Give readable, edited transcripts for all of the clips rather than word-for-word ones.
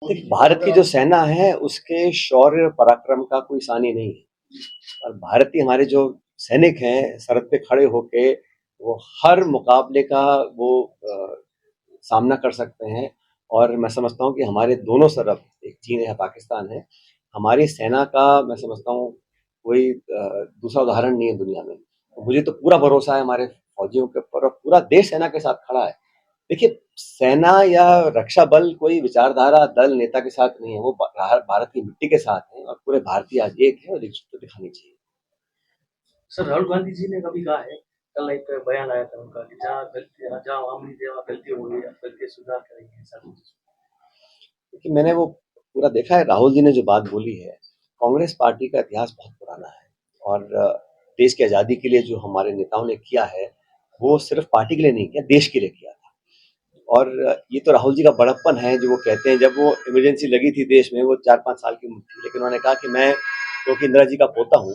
देखिए, भारत की जो सेना है उसके शौर्य और पराक्रम का कोई सानी नहीं है। और भारतीय हमारे जो सैनिक हैं सरहद पे खड़े होके वो हर मुकाबले का वो सामना कर सकते हैं। और मैं समझता हूँ कि हमारे दोनों तरफ एक चीन है, पाकिस्तान है, हमारी सेना का मैं समझता हूँ कोई दूसरा उदाहरण नहीं है दुनिया में। तो मुझे तो पूरा भरोसा है हमारे फौजियों के ऊपर और पूरा देश सेना के साथ खड़ा है। देखिए, सेना या रक्षा बल कोई विचारधारा, दल, नेता के साथ नहीं है, वो भारत की मिट्टी के साथ है और पूरे भारतीय आज एक है और एकजुटता दिखानी चाहिए। सर, राहुल गांधी जी ने कभी कहा है, कल एक बयान आया था उनका कि जहाँ आवाम ने वहाँ गलती हो गई, अब गलती सुधार करेंगे, ऐसा कुछ। क्योंकि मैंने वो पूरा देखा है, राहुल जी ने जो बात बोली है, कांग्रेस पार्टी का इतिहास बहुत पुराना है और देश की आज़ादी के लिए जो हमारे नेताओं ने किया है, वो सिर्फ पार्टी के लिए नहीं किया, देश के लिए किया था। और ये तो राहुल जी का बड़प्पन है जो वो कहते हैं, जब वो इमरजेंसी लगी थी देश में, वो 4-5 साल की उम्र थी, लेकिन उन्होंने कहा कि मैं क्योंकि इंदिरा जी का पोता हूँ,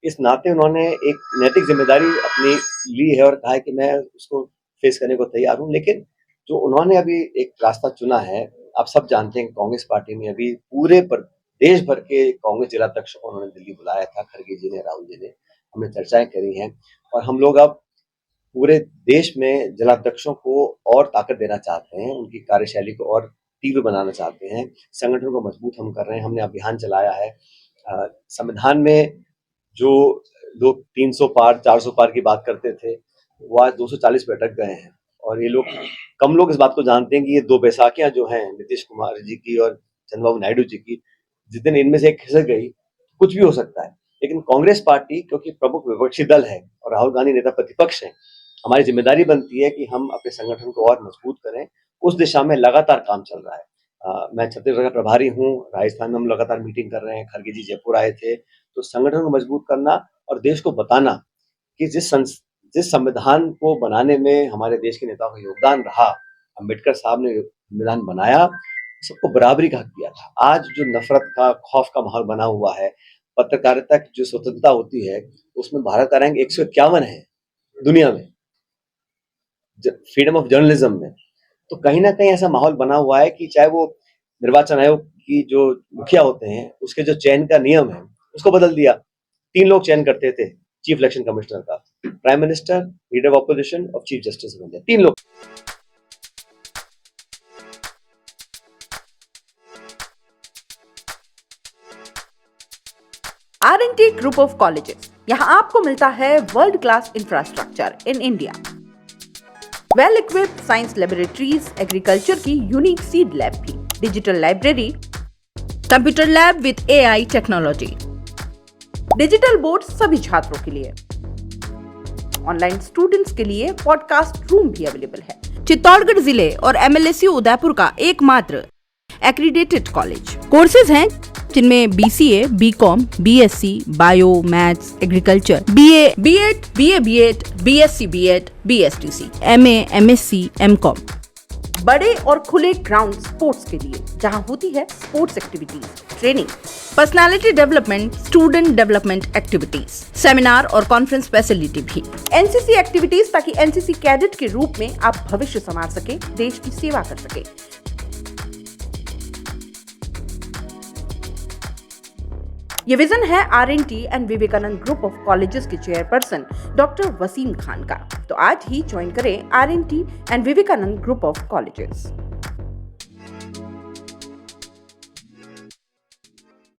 इस नाते उन्होंने एक नैतिक ज़िम्मेदारी अपनी ली है और कहा है कि मैं उसको फेस करने को तैयार हूँ। लेकिन जो उन्होंने अभी एक रास्ता चुना है, आप सब जानते हैं कि कांग्रेस पार्टी में अभी पूरे पर देश भर के कांग्रेस जिलाध्यक्षों को उन्होंने दिल्ली बुलाया था, खड़गे जी ने, राहुल जी ने, हमने चर्चाएँ करी हैं और हम लोग अब पूरे देश में जिलाध्यक्षों को और ताकत देना चाहते हैं, उनकी कार्यशैली को और तीव्र बनाना चाहते हैं, संगठन को मजबूत हम कर रहे हैं, हमने अभियान चलाया है। संविधान में जो लोग 300 पार, 400 पार की बात करते थे, वो आज 240 पे अटक गए हैं और ये लोग कम लोग इस बात को जानते हैं कि ये 2 बैसाखियाँ जो हैं, नीतीश कुमार जी की और चंद्रबाबू नायडू जी की, जिस दिन इनमें से एक खिसक गई, कुछ भी हो सकता है। लेकिन कांग्रेस पार्टी क्योंकि प्रमुख विपक्षी दल है और राहुल गांधी नेता प्रतिपक्ष हैं, हमारी जिम्मेदारी बनती है कि हम अपने संगठन को और मजबूत करें। उस दिशा में लगातार काम चल रहा है। मैं छत्तीसगढ़ का प्रभारी हूँ, राजस्थान में हम लगातार मीटिंग कर रहे हैं, खड़गे जी जयपुर आए थे। तो संगठन को मजबूत करना और देश को बताना कि जिस संविधान को बनाने में हमारे देश के नेताओं का योगदान रहा, अम्बेडकर साहब ने संविधान बनाया, सबको बराबरी का हक दिया था। आज जो नफरत का, खौफ का माहौल बना हुआ है, पत्रकारिता की जो स्वतंत्रता होती है, उसमें भारत का रैंक 151 है दुनिया में, फ्रीडम ऑफ जर्नलिज्म में। तो कहीं ना कहीं ऐसा माहौल बना हुआ है कि चाहे वो निर्वाचन आयोग की जो मुखिया होते हैं, उसके जो चयन का नियम है, उसको बदल दिया। 3 लोग चयन करते थे चीफ इलेक्शन कमिश्नर का, prime minister, leader of opposition और चीफ जस्टिस बन गया, 3 लोग। R&T ग्रुप ऑफ कॉलेजेस, यहाँ आपको मिलता है world class infrastructure in India, well equipped science laboratories, agriculture की यूनिक सीड लैब भी, digital library, computer lab with AI technology, digital board सभी छात्रों के लिए, ऑनलाइन स्टूडेंट्स के लिए पॉडकास्ट रूम भी अवेलेबल है। चित्तौड़गढ़ जिले और MLSU उदयपुर का एकमात्र एक्रीडेटेड कॉलेज। कोर्सेज हैं जिनमें BCA, BCom, BSc, bio, maths, agriculture, BA, B.Ed, BA, B.Ed, BSc, B.Ed, BSTC, MA, MSc, MCom। बड़े और खुले ग्राउंड स्पोर्ट्स के लिए, जहां होती है sports activities, training, personality development, student development activities, seminar और कॉन्फ्रेंस फैसिलिटी भी, NCC एक्टिविटीज, ताकि NCC कैडेट के रूप में आप भविष्य संवार सके, देश की सेवा कर सके। ये विजन है R&T and Vivekananda group of colleges के चेयरपर्सन डॉक्टर वसीम खान का। तो आज ही ज्वाइन करें R&T and Vivekananda group of colleges.